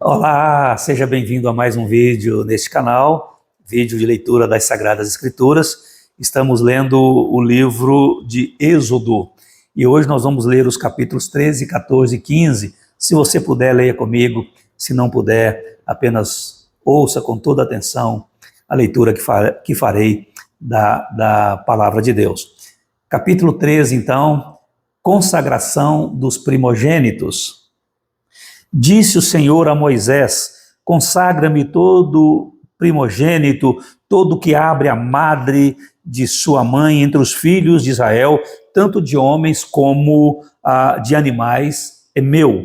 Olá, seja bem-vindo a mais um vídeo neste canal, vídeo de leitura das Sagradas Escrituras. Estamos lendo o livro de Êxodo e hoje nós vamos ler os capítulos 13, 14 e 15. Se você puder, leia comigo. Se não puder, apenas ouça com toda atenção a leitura que farei da palavra de Deus. Capítulo 13, então, consagração dos primogênitos. Disse o Senhor a Moisés: consagra-me todo primogênito, todo que abre a madre de sua mãe entre os filhos de Israel, tanto de homens como de animais, é meu.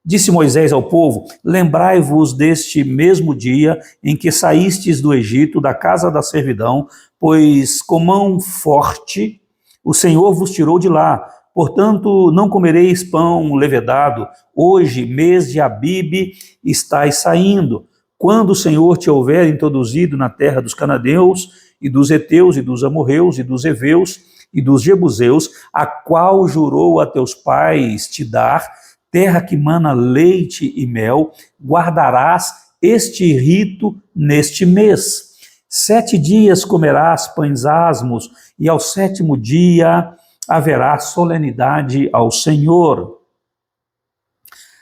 Disse Moisés ao povo: lembrai-vos deste mesmo dia em que saístes do Egito, da casa da servidão, pois com mão forte o Senhor vos tirou de lá. Portanto, não comereis pão levedado. Hoje, mês de Abibe, estáis saindo. Quando o Senhor te houver introduzido na terra dos cananeus, e dos heteus, e dos amorreus, e dos heveus, e dos jebuseus, a qual jurou a teus pais te dar, terra que mana leite e mel, guardarás este rito neste mês. 7 dias comerás pães asmos, e ao 7º dia haverá solenidade ao Senhor.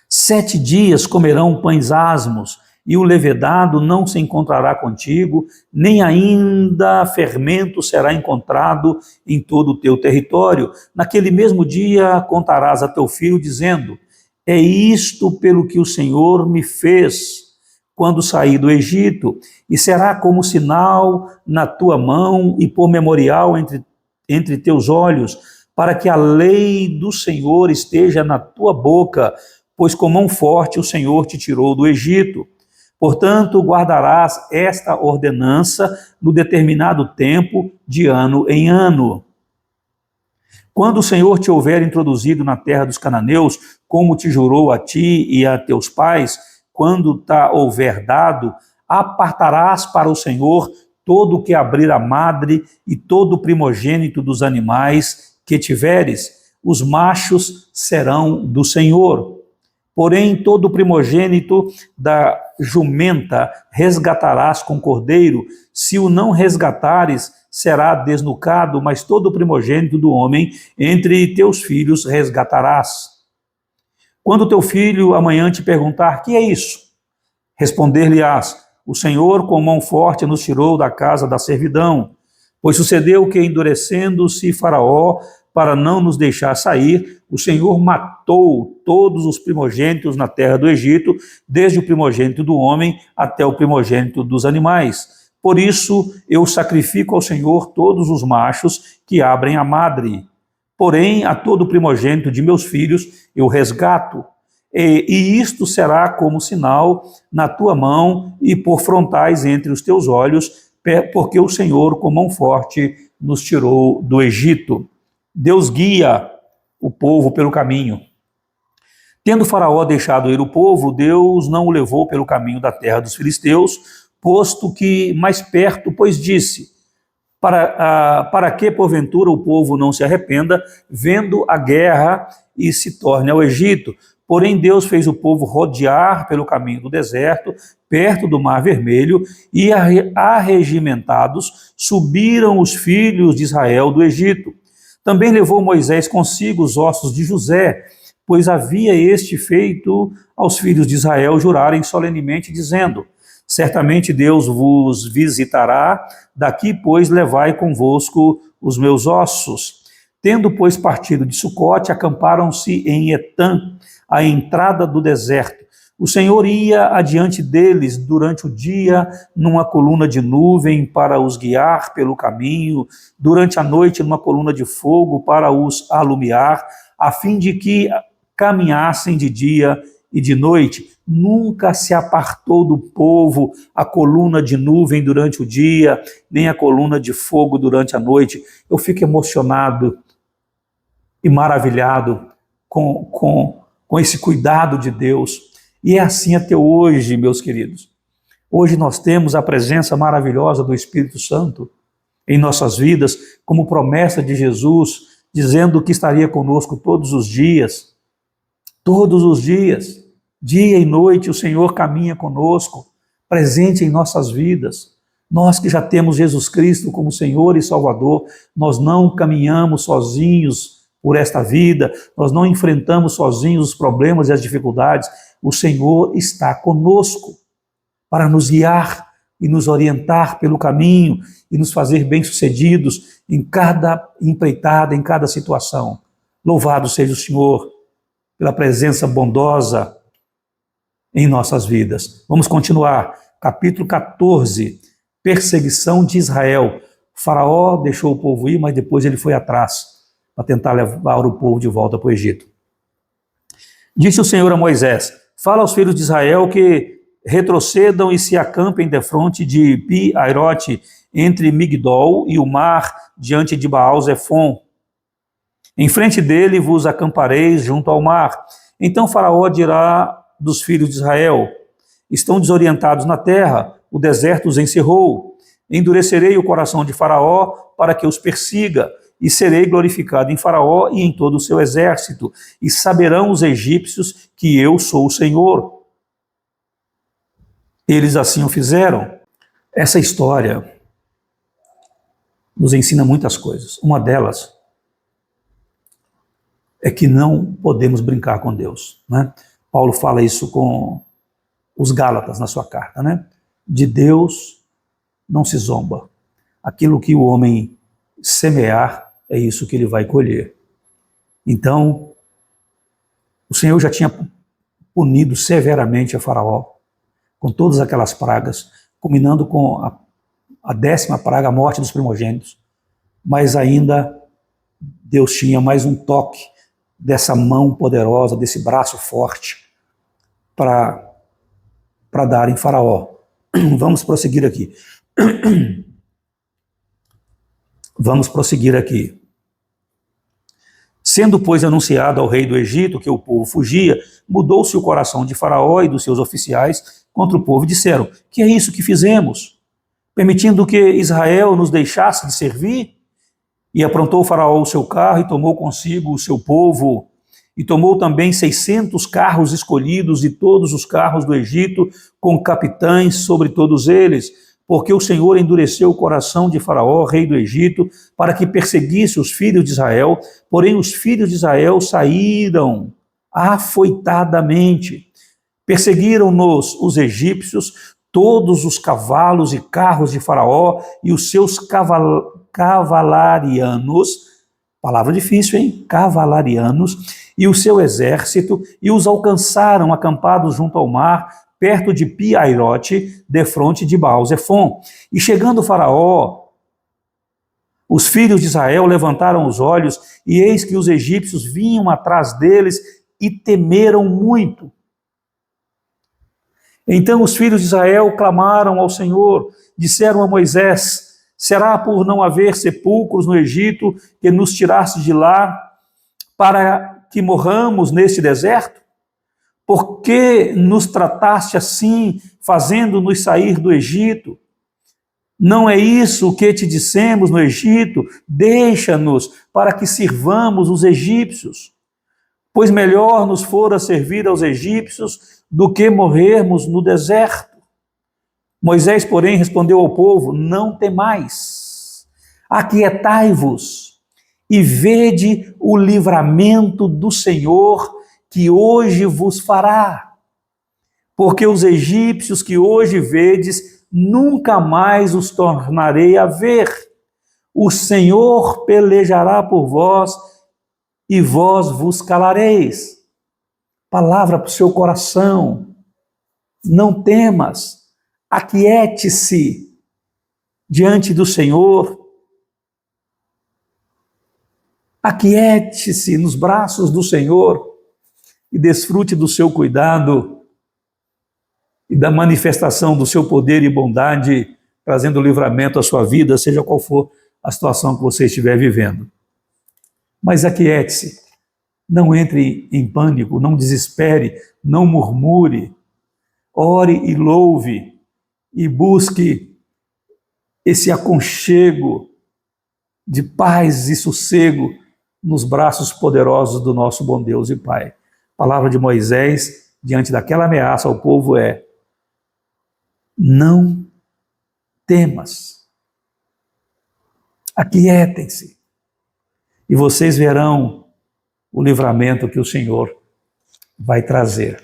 7 dias comerão pães asmos, e o levedado não se encontrará contigo, nem ainda fermento será encontrado em todo o teu território. Naquele mesmo dia contarás a teu filho, dizendo: é isto pelo que o Senhor me fez quando saí do Egito, e será como sinal na tua mão e por memorial entre teus olhos, para que a lei do Senhor esteja na tua boca, pois com mão forte o Senhor te tirou do Egito. Portanto, guardarás esta ordenança no determinado tempo, de ano em ano. Quando o Senhor te houver introduzido na terra dos cananeus, como te jurou a ti e a teus pais, quando te houver dado, apartarás para o Senhor todo o que abrir a madre e todo o primogênito dos animais que tiveres, os machos serão do Senhor. Porém, todo o primogênito da jumenta resgatarás com cordeiro. Se o não resgatares, será desnucado, mas todo o primogênito do homem entre teus filhos resgatarás. Quando teu filho amanhã te perguntar: que é isso? Responder-lhe-ás: o Senhor com mão forte nos tirou da casa da servidão. Pois sucedeu que, endurecendo-se Faraó para não nos deixar sair, o Senhor matou todos os primogênitos na terra do Egito, desde o primogênito do homem até o primogênito dos animais. Por isso eu sacrifico ao Senhor todos os machos que abrem a madre. Porém, a todo primogênito de meus filhos eu resgato. E isto será como sinal na tua mão e por frontais entre os teus olhos, porque o Senhor com mão forte nos tirou do Egito. Deus guia o povo pelo caminho. Tendo Faraó deixado ir o povo, Deus não o levou pelo caminho da terra dos filisteus, posto que mais perto, pois disse: para que porventura o povo não se arrependa, vendo a guerra e se torne ao Egito. Porém Deus fez o povo rodear pelo caminho do deserto, perto do Mar Vermelho, e arregimentados subiram os filhos de Israel do Egito. Também levou Moisés consigo os ossos de José, pois havia este feito aos filhos de Israel jurarem solenemente, dizendo: certamente Deus vos visitará, daqui, pois, levai convosco os meus ossos. Tendo, pois, partido de Sucote, acamparam-se em Etã, à entrada do deserto. O Senhor ia adiante deles durante o dia numa coluna de nuvem para os guiar pelo caminho, durante a noite numa coluna de fogo para os alumiar, a fim de que caminhassem de dia e de noite. Nunca se apartou do povo a coluna de nuvem durante o dia, nem a coluna de fogo durante a noite. Eu fico emocionado e maravilhado com esse cuidado de Deus. E é assim até hoje, meus queridos. Hoje nós temos a presença maravilhosa do Espírito Santo em nossas vidas, como promessa de Jesus, dizendo que estaria conosco todos os dias. Todos os dias. Dia e noite o Senhor caminha conosco, presente em nossas vidas. Nós que já temos Jesus Cristo como Senhor e Salvador, nós não caminhamos sozinhos por esta vida, nós não enfrentamos sozinhos os problemas e as dificuldades. O Senhor está conosco para nos guiar e nos orientar pelo caminho e nos fazer bem-sucedidos em cada empreitada, em cada situação. Louvado seja o Senhor pela presença bondosa em nossas vidas. Vamos continuar. Capítulo 14, perseguição de Israel. O faraó deixou o povo ir, mas depois ele foi atrás para tentar levar o povo de volta para o Egito. Disse o Senhor a Moisés: fala aos filhos de Israel que retrocedam e se acampem defronte de Pi-Airote, entre Migdol e o mar, diante de Baal-Zefon. Em frente dele vos acampareis junto ao mar. Então Faraó dirá dos filhos de Israel: estão desorientados na terra, o deserto os encerrou. Endurecerei o coração de Faraó para que os persiga, e serei glorificado em Faraó e em todo o seu exército, e saberão os egípcios que eu sou o Senhor. Eles assim o fizeram. Essa história nos ensina muitas coisas. Uma delas é que não podemos brincar com Deus, né? Paulo fala isso com os Gálatas na sua carta, né? De Deus não se zomba. Aquilo que o homem semear, é isso que ele vai colher. Então, o Senhor já tinha punido severamente a Faraó, com todas aquelas pragas, culminando com a 10ª praga, a morte dos primogênitos. Mas ainda Deus tinha mais um toque dessa mão poderosa, desse braço forte, para dar em Faraó. Vamos prosseguir aqui. Vamos prosseguir aqui. Sendo, pois, anunciado ao rei do Egito que o povo fugia, mudou-se o coração de Faraó e dos seus oficiais contra o povo e disseram: que é isso que fizemos? Permitindo que Israel nos deixasse de servir? E aprontou Faraó o seu carro e tomou consigo o seu povo, e tomou também 600 carros escolhidos de todos os carros do Egito, com capitães sobre todos eles, porque o Senhor endureceu o coração de Faraó, rei do Egito, para que perseguisse os filhos de Israel. Porém os filhos de Israel saíram afoitadamente. Perseguiram-nos os egípcios, todos os cavalos e carros de Faraó e os seus cavalarianos, palavra difícil, hein? Cavalarianos, e o seu exército, e os alcançaram acampados junto ao mar, perto de Pi-Airote, defronte de Baal-Zefon. E chegando Faraó, os filhos de Israel levantaram os olhos, e eis que os egípcios vinham atrás deles e temeram muito. Então os filhos de Israel clamaram ao Senhor, disseram a Moisés: será por não haver sepulcros no Egito que nos tiraste de lá para que morramos neste deserto? Por que nos trataste assim, fazendo-nos sair do Egito? Não é isso que te dissemos no Egito? Deixa-nos para que sirvamos os egípcios. Pois melhor nos fora servir aos egípcios do que morrermos no deserto. Moisés, porém, respondeu ao povo: não temais, aquietai-vos e vede o livramento do Senhor que hoje vos fará. Porque os egípcios que hoje vedes, nunca mais os tornarei a ver. O Senhor pelejará por vós e vós vos calareis. Palavra para o seu coração. Não temas, aquiete-se diante do Senhor. Aquiete-se nos braços do Senhor e desfrute do seu cuidado e da manifestação do seu poder e bondade, trazendo livramento à sua vida, seja qual for a situação que você estiver vivendo. Mas aquiete-se, não entre em pânico, não desespere, não murmure, ore e louve e busque esse aconchego de paz e sossego nos braços poderosos do nosso bom Deus e Pai. Palavra de Moisés, diante daquela ameaça ao povo é: não temas, aquietem-se, e vocês verão o livramento que o Senhor vai trazer.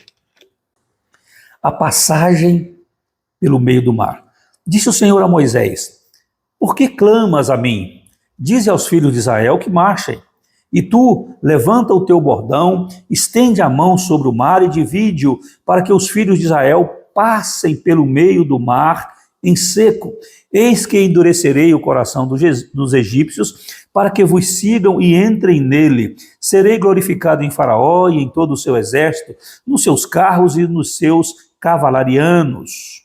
A passagem pelo meio do mar. Disse o Senhor a Moisés: por que clamas a mim? Dize aos filhos de Israel que marchem. E tu, levanta o teu bordão, estende a mão sobre o mar e divide-o, para que os filhos de Israel passem pelo meio do mar em seco. Eis que endurecerei o coração dos egípcios, para que vos sigam e entrem nele. Serei glorificado em Faraó e em todo o seu exército, nos seus carros e nos seus cavalarianos.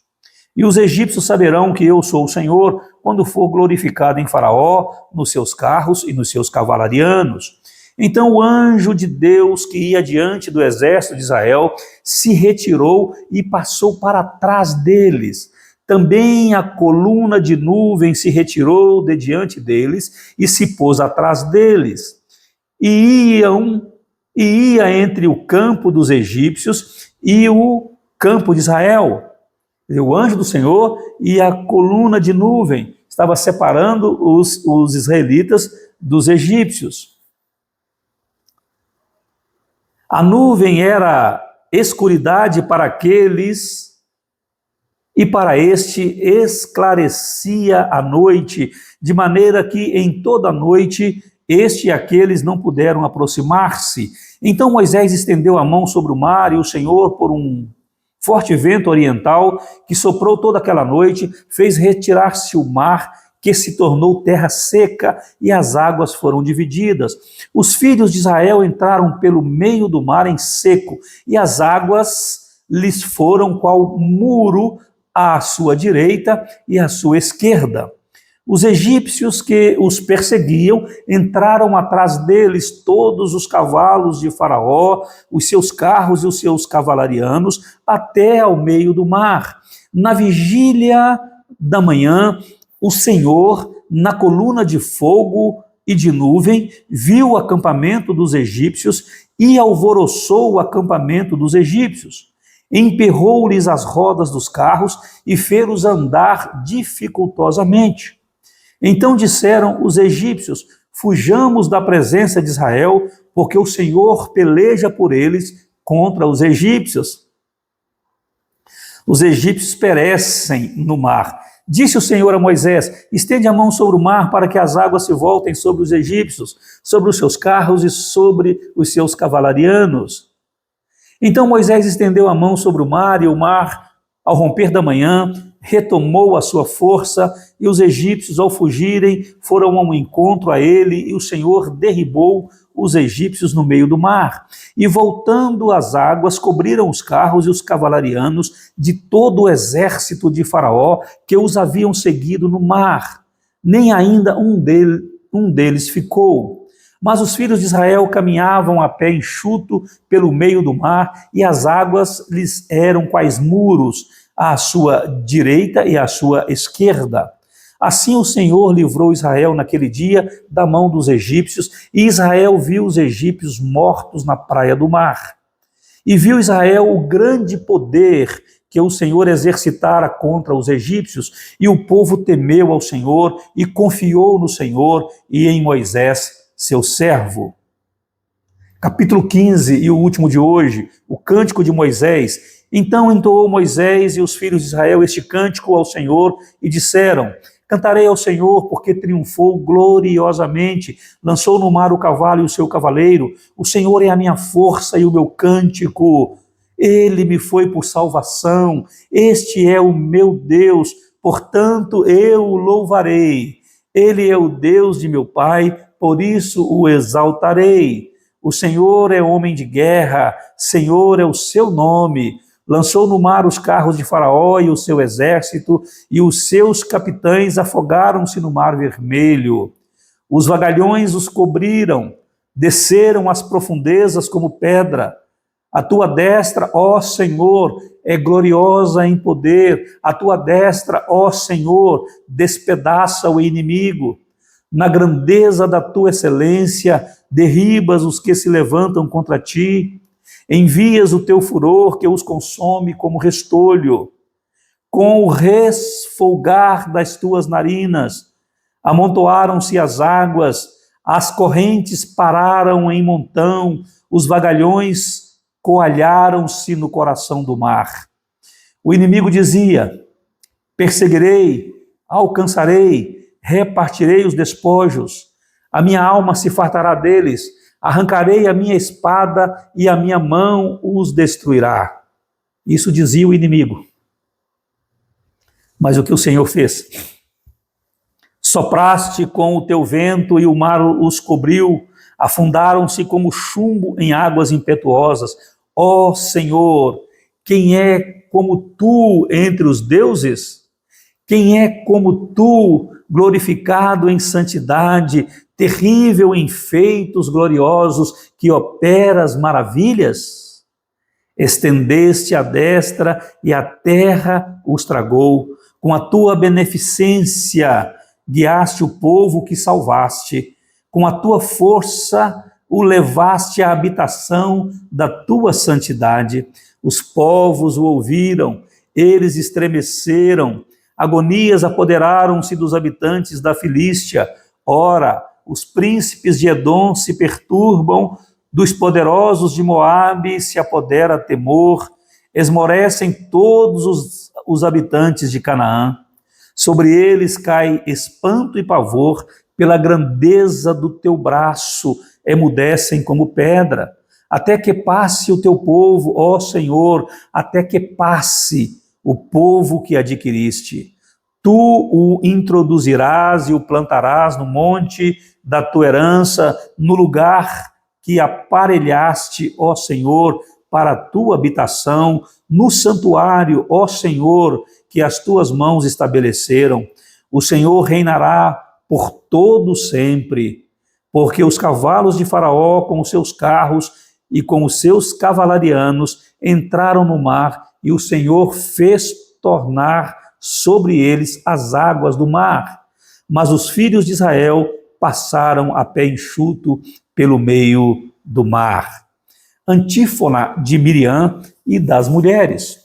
E os egípcios saberão que eu sou o Senhor, quando for glorificado em Faraó, nos seus carros e nos seus cavalarianos. Então o anjo de Deus que ia diante do exército de Israel se retirou e passou para trás deles. Também a coluna de nuvem se retirou de diante deles e se pôs atrás deles. E ia entre o campo dos egípcios e o campo de Israel. O anjo do Senhor e a coluna de nuvem estava separando os israelitas dos egípcios. A nuvem era escuridade para aqueles, e para este esclarecia a noite, de maneira que em toda a noite este e aqueles não puderam aproximar-se. Então Moisés estendeu a mão sobre o mar, e o Senhor, por um forte vento oriental que soprou toda aquela noite, fez retirar-se o mar, que se tornou terra seca, e as águas foram divididas. Os filhos de Israel entraram pelo meio do mar em seco, e as águas lhes foram qual muro à sua direita e à sua esquerda. Os egípcios que os perseguiam entraram atrás deles todos os cavalos de Faraó, os seus carros e os seus cavalarianos, até ao meio do mar. Na vigília da manhã, o Senhor, na coluna de fogo e de nuvem, viu o acampamento dos egípcios e alvoroçou o acampamento dos egípcios. Emperrou-lhes as rodas dos carros e fez-os andar dificultosamente. Então disseram os egípcios: fujamos da presença de Israel, porque o Senhor peleja por eles contra os egípcios. Os egípcios perecem no mar. Disse o Senhor a Moisés: estende a mão sobre o mar, para que as águas se voltem sobre os egípcios, sobre os seus carros e sobre os seus cavalarianos. Então Moisés estendeu a mão sobre o mar, e o mar, ao romper da manhã, retomou a sua força, e os egípcios, ao fugirem, foram ao encontro a ele, e o Senhor derribou os egípcios no meio do mar. E voltando as águas, cobriram os carros e os cavalarianos de todo o exército de Faraó, que os haviam seguido no mar. Nem ainda um deles ficou. Mas os filhos de Israel caminhavam a pé enxuto pelo meio do mar, e as águas lhes eram quais muros, à sua direita e à sua esquerda. Assim o Senhor livrou Israel naquele dia da mão dos egípcios, e Israel viu os egípcios mortos na praia do mar. E viu Israel o grande poder que o Senhor exercitara contra os egípcios, e o povo temeu ao Senhor e confiou no Senhor e em Moisés, seu servo. Capítulo 15 e o último de hoje, o cântico de Moisés. Então entoou Moisés e os filhos de Israel este cântico ao Senhor e disseram: cantarei ao Senhor, porque triunfou gloriosamente, lançou no mar o cavalo e o seu cavaleiro. O Senhor é a minha força e o meu cântico. Ele me foi por salvação. Este é o meu Deus, portanto eu o louvarei. Ele é o Deus de meu pai, por isso o exaltarei. O Senhor é homem de guerra, Senhor é o seu nome. Lançou no mar os carros de Faraó e o seu exército, e os seus capitães afogaram-se no mar vermelho. Os vagalhões os cobriram, desceram às profundezas como pedra. A tua destra, ó Senhor, é gloriosa em poder. A tua destra, ó Senhor, despedaça o inimigo. Na grandeza da tua excelência, derribas os que se levantam contra ti. Envias o teu furor que os consome como restolho. Com o resfolgar das tuas narinas, amontoaram-se as águas, as correntes pararam em montão, os vagalhões coalharam-se no coração do mar. O inimigo dizia: perseguirei, alcançarei, repartirei os despojos, a minha alma se fartará deles, arrancarei a minha espada e a minha mão os destruirá. Isso dizia o inimigo. Mas o que o Senhor fez? Sopraste com o teu vento e o mar os cobriu, afundaram-se como chumbo em águas impetuosas. Ó Senhor, quem é como tu entre os deuses? Quem é como tu, glorificado em santidade, terrível em feitos gloriosos, que operas maravilhas? Estendeste a destra e a terra os tragou. Com a tua beneficência guiaste o povo que salvaste. Com a tua força o levaste à habitação da tua santidade. Os povos o ouviram, eles estremeceram. Agonias apoderaram-se dos habitantes da Filístia. Ora, os príncipes de Edom se perturbam, dos poderosos de Moabe se apodera temor, esmorecem todos os habitantes de Canaã. Sobre eles cai espanto e pavor, pela grandeza do teu braço, emudecem como pedra. Até que passe o teu povo, ó Senhor, até que passe o povo que adquiriste. Tu o introduzirás e o plantarás no monte da tua herança, no lugar que aparelhaste, ó Senhor, para a tua habitação, no santuário, ó Senhor, que as tuas mãos estabeleceram. O Senhor reinará por todo sempre, porque os cavalos de Faraó, com os seus carros e com os seus cavalarianos, entraram no mar, e o Senhor fez tornar sobre eles as águas do mar. Mas os filhos de Israel passaram a pé enxuto pelo meio do mar. Antífona de Miriam e das mulheres.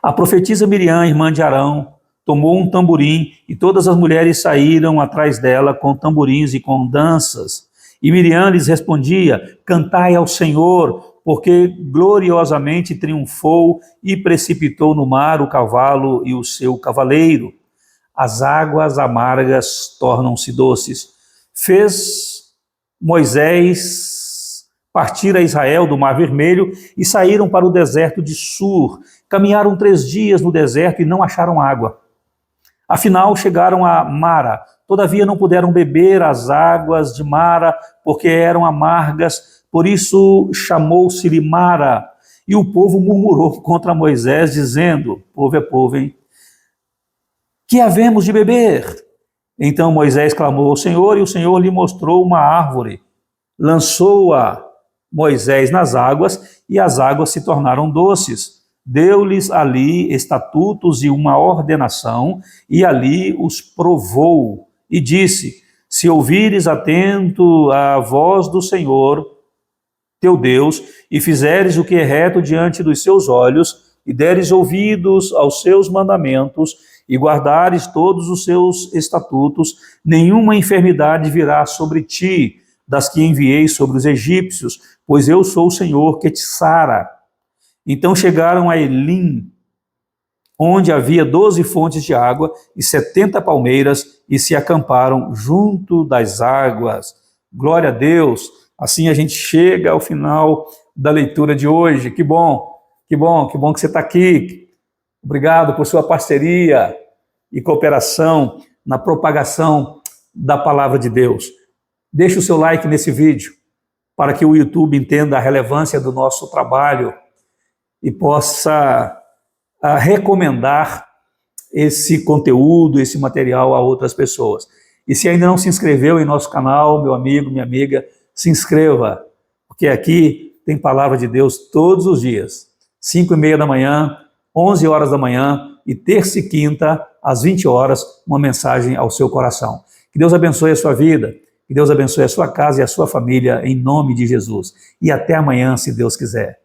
A profetisa Miriam, irmã de Arão, tomou um tamborim e todas as mulheres saíram atrás dela com tamborins e com danças. E Miriam lhes respondia: cantai ao Senhor, porque gloriosamente triunfou e precipitou no mar o cavalo e o seu cavaleiro. As águas amargas tornam-se doces. Fez Moisés partir a Israel do Mar Vermelho e saíram para o deserto de Sur. Caminharam 3 dias no deserto e não acharam água. Afinal, chegaram a Mara. Todavia não puderam beber as águas de Mara, porque eram amargas. Por isso chamou-se-lhe Mara. E o povo murmurou contra Moisés, dizendo: povo é povo, hein? Que havemos de beber? Então Moisés clamou ao Senhor, e o Senhor lhe mostrou uma árvore. Lançou-a Moisés nas águas, e as águas se tornaram doces. Deu-lhes ali estatutos e uma ordenação, e ali os provou, e disse: se ouvires atento à voz do Senhor, teu Deus, e fizeres o que é reto diante dos seus olhos, e deres ouvidos aos seus mandamentos, e guardares todos os seus estatutos, nenhuma enfermidade virá sobre ti, das que enviei sobre os egípcios, pois eu sou o Senhor que te sara. Então chegaram a Elim, onde havia 12 fontes de água e 70 palmeiras, e se acamparam junto das águas. Glória a Deus! Assim a gente chega ao final da leitura de hoje. Que bom que você está aqui. Obrigado por sua parceria e cooperação na propagação da palavra de Deus. Deixe o seu like nesse vídeo, para que o YouTube entenda a relevância do nosso trabalho e possa recomendar esse conteúdo, esse material a outras pessoas. E se ainda não se inscreveu em nosso canal, meu amigo, minha amiga, se inscreva, porque aqui tem palavra de Deus todos os dias, 5h30 da manhã, 11 horas da manhã e terça e quinta, às 20 horas, uma mensagem ao seu coração. Que Deus abençoe a sua vida, Que Deus abençoe a sua casa e a sua família, em nome de Jesus. E até amanhã, se Deus quiser.